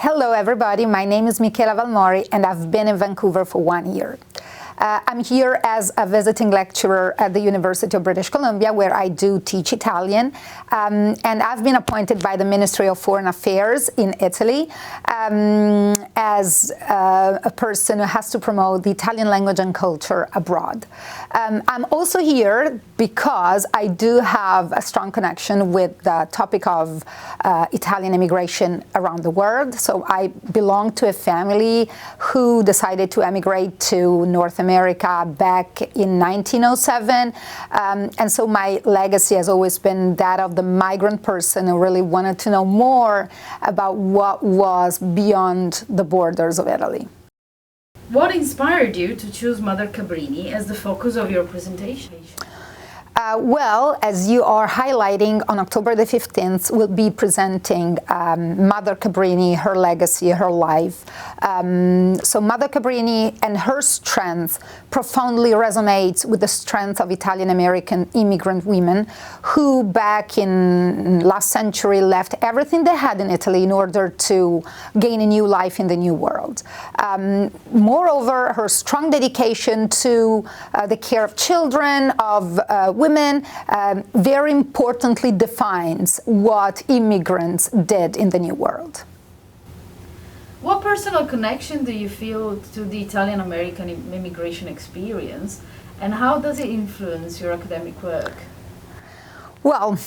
Hello everybody, my name is Michela Valmori and I've been in Vancouver for 1 year. I'm here as a visiting lecturer at the University of British Columbia, where I do teach Italian, and I've been appointed by the Ministry of Foreign Affairs in Italy as a person who has to promote the Italian language and culture abroad. I'm also here because I do have a strong connection with the topic of Italian immigration around the world. So I belong to a family who decided to emigrate to North America back in 1907, and so my legacy has always been that of the migrant person who really wanted to know more about what was beyond the borders of Italy. What inspired you to choose Mother Cabrini as the focus of your presentation? Well, as you are highlighting, on October the 15th, we'll be presenting Mother Cabrini, her legacy, her life. So Mother Cabrini and her strength profoundly resonates with the strength of Italian American immigrant women who back in last century left everything they had in Italy in order to gain a new life in the new world. Moreover, her strong dedication to the care of children, of women, very importantly defines what immigrants did in the New World. What personal connection do you feel to the Italian American immigration experience, and how does it influence your academic work? Well,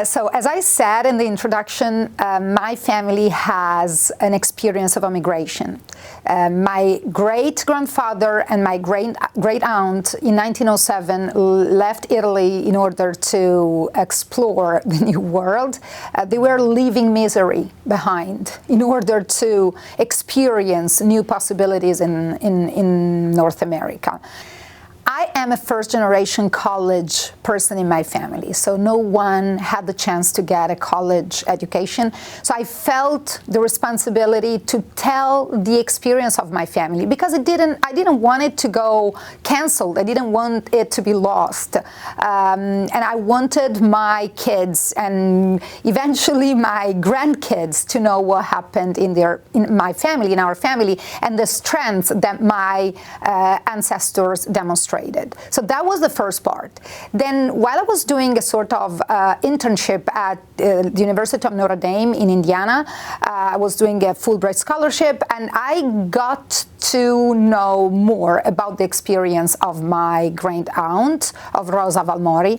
so as I said in the introduction, my family has an experience of immigration. My great-grandfather and my great-aunt in 1907 left Italy in order to explore the New World. They were leaving misery behind in order to experience new possibilities in North America. I am a first-generation college person in my family, so no one had the chance to get a college education. So I felt the responsibility to tell the experience of my family because I didn't want it to go canceled. I didn't want it to be lost. And I wanted my kids and eventually my grandkids to know what happened in our family, and the strength that my ancestors demonstrated. So that was the first part. Then while I was doing a sort of internship at the University of Notre Dame in Indiana, I was doing a Fulbright scholarship, and I got to know more about the experience of my great-aunt, of Rosa Valmori.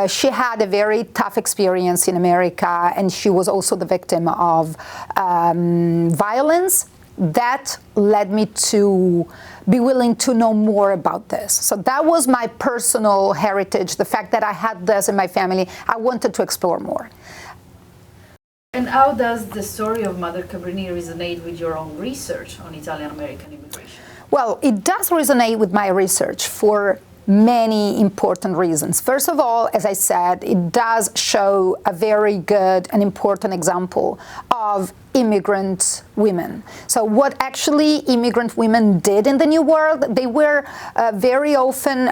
She had a very tough experience in America, and she was also the victim of violence. That led me to be willing to know more about this. So that was my personal heritage, the fact that I had this in my family. I wanted to explore more. And how does the story of Mother Cabrini resonate with your own research on Italian American immigration? Well, it does resonate with my research for many important reasons. First of all, as I said, it does show a very good and important example of immigrant women. So what actually immigrant women did in the New World, they were very often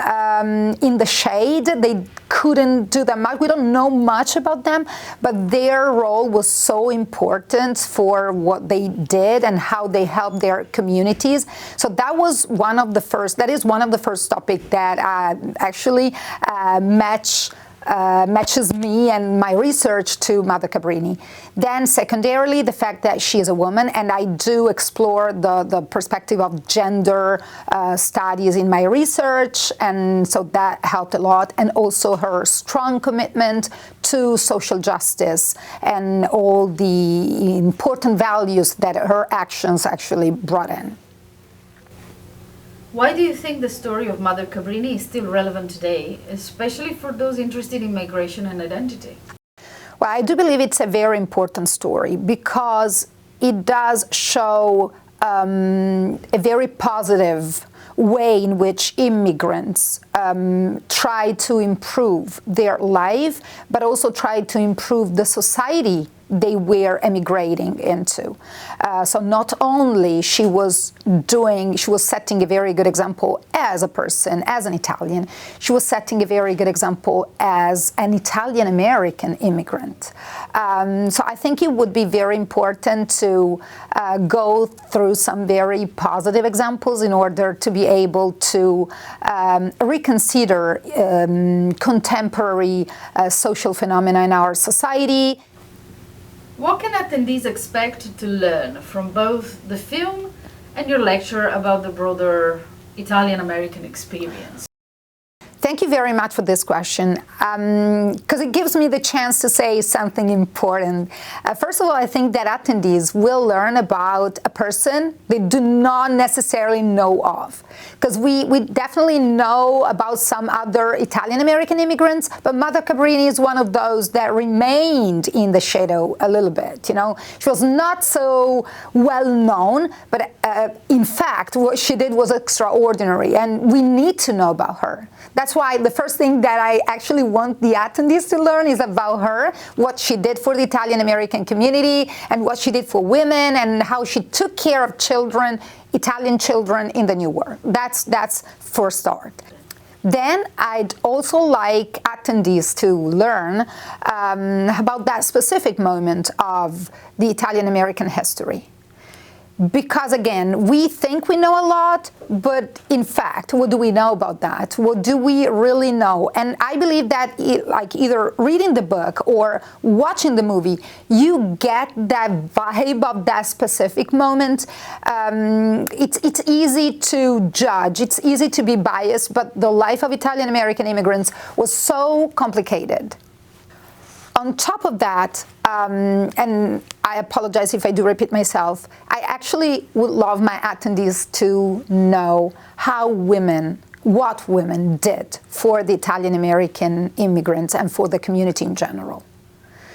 in the shade. They couldn't do that much. We don't know much about them, but their role was so important for what they did and how they helped their communities. So that is one of the first topics that actually matches me and my research to Mother Cabrini. Then secondarily, the fact that she is a woman, and I do explore the perspective of gender studies in my research, and so that helped a lot, and also her strong commitment to social justice and all the important values that her actions actually brought in. Why do you think the story of Mother Cabrini is still relevant today, especially for those interested in migration and identity? Well, I do believe it's a very important story because it does show a very positive way in which immigrants try to improve their life, but also try to improve the society they were emigrating into. So not only she was setting a very good example as a person, as an Italian, she was setting a very good example as an Italian American immigrant. So I think it would be very important to go through some very positive examples in order to be able to reconsider contemporary social phenomena in our society. What can attendees expect to learn from both the film and your lecture about the broader Italian-American experience? Thank you very much for this question, because it gives me the chance to say something important. First of all, I think that attendees will learn about a person they do not necessarily know of, because we definitely know about some other Italian-American immigrants, but Mother Cabrini is one of those that remained in the shadow a little bit. You know, she was not so well known, but in fact, what she did was extraordinary, and we need to know about her. That's why the first thing that I actually want the attendees to learn is about her, what she did for the Italian-American community, and what she did for women, and how she took care of children, Italian children in the New World. That's for a start. Then I'd also like attendees to learn about that specific moment of the Italian-American history. Because again, we think we know a lot, but in fact, what do we know about that? What do we really know? And I believe that like either reading the book or watching the movie, you get that vibe of that specific moment. It's easy to judge, it's easy to be biased, but the life of Italian-American immigrants was so complicated. On top of that, and I apologize if I do repeat myself, I actually would love my attendees to know what women did for the Italian-American immigrants and for the community in general.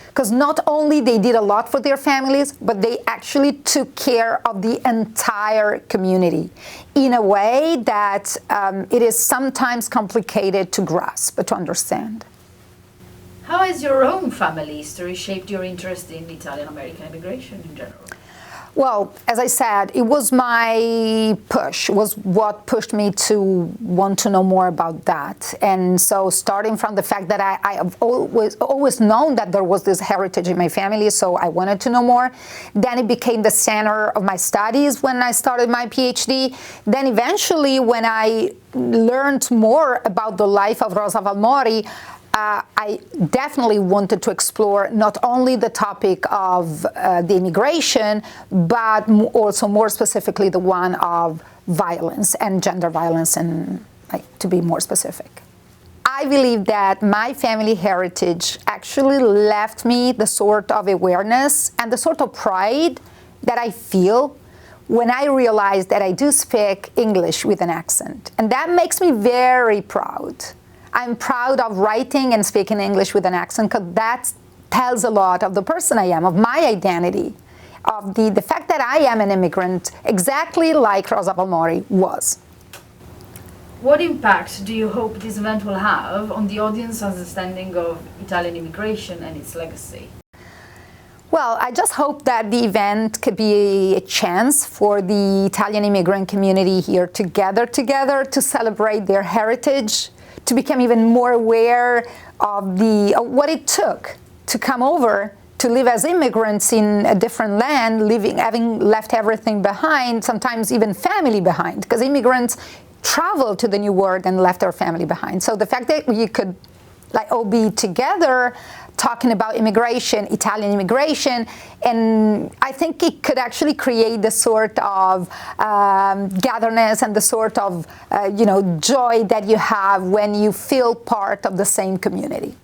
Because not only they did a lot for their families, but they actually took care of the entire community in a way that it is sometimes complicated to grasp, but to understand. How has your own family history shaped your interest in Italian-American immigration in general? Well, as I said, it was my push, was what pushed me to want to know more about that. And so starting from the fact that I have always known that there was this heritage in my family, so I wanted to know more. Then it became the center of my studies when I started my PhD. Then eventually, when I learned more about the life of Rosa Valmori, I definitely wanted to explore not only the topic of the immigration, but also more specifically the one of violence and gender violence, and to be more specific. I believe that my family heritage actually left me the sort of awareness and the sort of pride that I feel when I realize that I do speak English with an accent. And that makes me very proud. I'm proud of writing and speaking English with an accent, because that tells a lot of the person I am, of my identity, of the fact that I am an immigrant, exactly like Rosa Valmori was. What impact do you hope this event will have on the audience's understanding of Italian immigration and its legacy? Well, I just hope that the event could be a chance for the Italian immigrant community here to gather together to celebrate their heritage, to become even more aware of what it took to come over, to live as immigrants in a different land, having left everything behind, sometimes even family behind, because immigrants traveled to the New World and left their family behind. So the fact that you could all be together talking about immigration, Italian immigration, and I think it could actually create the sort of gatherness and the sort of joy that you have when you feel part of the same community.